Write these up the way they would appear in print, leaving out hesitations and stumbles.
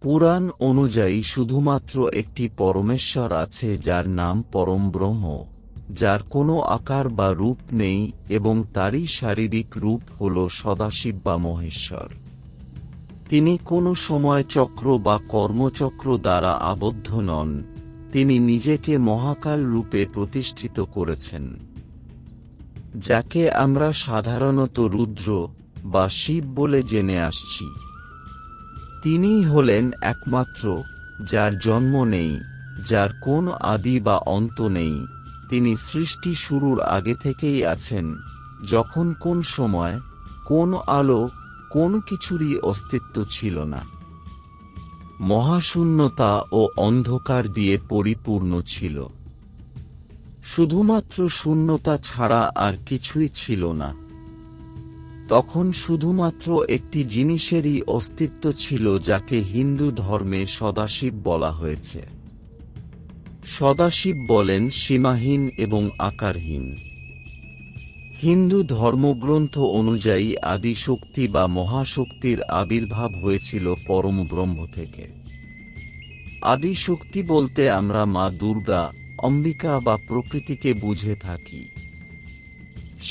পুরাণ অনুযায়ী শুধুমাত্র একটি পরমেশ্বর আছে, যার নাম পরম ব্রহ্ম, যার কোনো আকার বা রূপ নেই এবং তারই শারীরিক রূপ হল সদাশিব বা মহেশ্বর। তিনি কোনো সময় চক্র বা কর্মচক্র দ্বারা আবদ্ধ নন, তিনি নিজেকে মহাকাল রূপে প্রতিষ্ঠিত করেছেন, যাকে আমরা সাধারণত রুদ্র বা শিব বলে জেনে আসছি। তিনিই হলেন একমাত্র, যার জন্ম নেই, যার কোনো আদি বা অন্ত নেই। তিনি সৃষ্টি শুরুর আগে থেকেই আছেন, যখন কোন সময়, কোন আলো, কোন কিছুরই অস্তিত্ব ছিল না। মহাশূন্যতা ও অন্ধকার দিয়ে পরিপূর্ণ ছিল। শুধুমাত্র শূন্যতা ছাড়া আর কিছুই ছিল না। তখন শুধুমাত্র একটি জিনিসেরই অস্তিত্ব ছিল, যাকে হিন্দু ধর্মে সদাশিব বলা হয়েছে। সদাশিব বলেন সীমাহীন এবং আকারহীন। হিন্দু ধর্মগ্রন্থ অনুযায়ী আদি শক্তি বা মহাশক্তির আবির্ভাব হয়েছিল পরম ব্রহ্ম থেকে। আদি শক্তি বলতে আমরা মা দুর্গা, অম্বিকা বা প্রকৃতিকে বুঝে থাকি।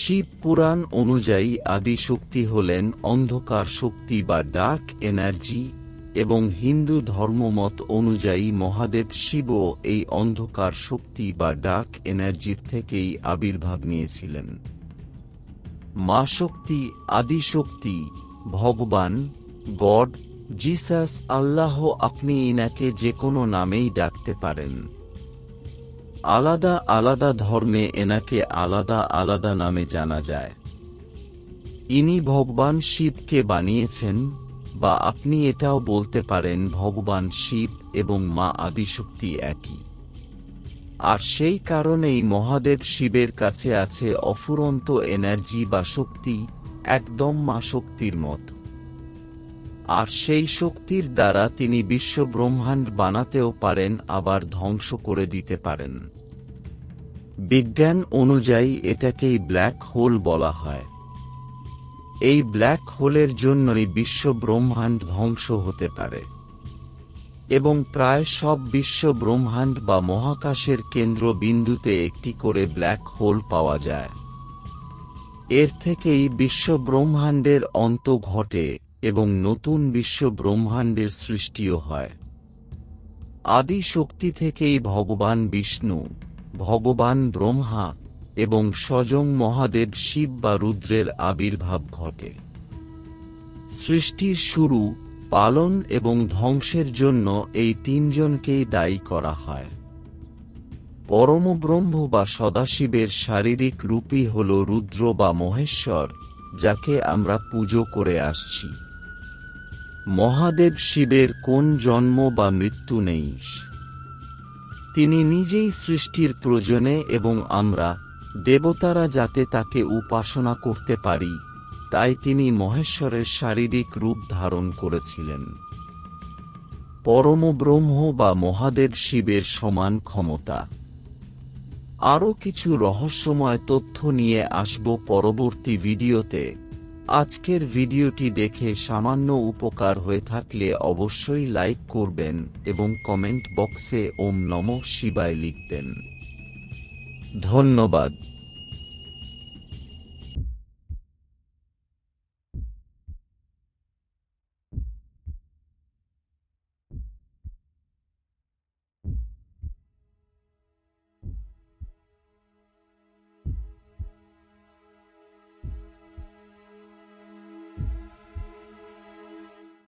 শিব পুরাণ অনুযায়ী আদি শক্তি হলেন অন্ধকার শক্তি বা ডার্ক এনার্জি, এবং হিন্দু ধর্মমত অনুযায়ী মহাদেব শিবও এই অন্ধকার শক্তি বা ডার্ক এনার্জির থেকেই আবির্ভাব নিয়েছিলেন। মা শক্তি, আদি শক্তি, ভগবান, গড, জিসাস, আল্লাহ, আপনি ইনাকে যে কোনো নামেই ডাকতে পারেন। আলাদা আলাদা ধর্মে এনাকে আলাদা আলাদা নামে জানা যায়। ইনি ভগবান শিবকে বানিয়েছেন, বা আপনি এটাও বলতে পারেন ভগবান শিব এবং মা আদিশক্তি একই। আর সেই কারণেই মহাদেব শিবের কাছে আছে অফুরন্ত এনার্জি বা শক্তি, একদম মা শক্তির মত। আর সেই শক্তির দ্বারা তিনি বিশ্ব ব্রহ্মাণ্ড বানাতেও পারেন, আবার ধ্বংস করে দিতে পারেন। বিজ্ঞান অনুযায়ী এটাকেই ব্ল্যাক হোল বলা হয়। এই ব্ল্যাক হোলের জন্যই বিশ্ব ব্রহ্মাণ্ড ধ্বংস হতে পারে, এবং প্রায় সব বিশ্ব ব্রহ্মাণ্ড বা মহাকাশের কেন্দ্রবিন্দুতে একটি করে ব্ল্যাক হোল পাওয়া যায়। এর থেকেই বিশ্ব ব্রহ্মাণ্ডের অন্ত ঘটে এবং নতুন বিশ্ব ব্রহ্মাণ্ডের সৃষ্টিও হয়। আদি শক্তি থেকেই ভগবান বিষ্ণু, ভগবান ব্রহ্মা এবং স্বয়ং মহাদেব শিব বা রুদ্রের আবির্ভাব ঘটে। সৃষ্টির শুরু, পালন এবং ধ্বংসের জন্য এই তিনজনকেই দায়ী করা হয়। পরমব্রহ্ম বা সদাশিবের শারীরিক রূপই হল রুদ্র বা মহেশ্বর, যাকে আমরা পুজো করে আসছি। মহাদেব শিবের কোন জন্ম বা মৃত্যু নেই। তিনি নিজেই সৃষ্টির প্রয়োজনে এবং আমরা, দেবতারা যাতে তাকে উপাসনা করতে পারি, তাই তিনি মহেশ্বরের শারীরিক রূপ ধারণ করেছিলেন। পরমব্রহ্ম বা মহাদেব শিবের সমান ক্ষমতা। আরও কিছু রহস্যময় তথ্য নিয়ে আসব পরবর্তী ভিডিওতে। আজকের ভিডিওটি দেখে সামান্য উপকার হয়ে থাকলে অবশ্যই লাইক করবেন এবং কমেন্ট বক্সে ওম নমঃ শিবায় লিখবেন। ধন্যবাদ।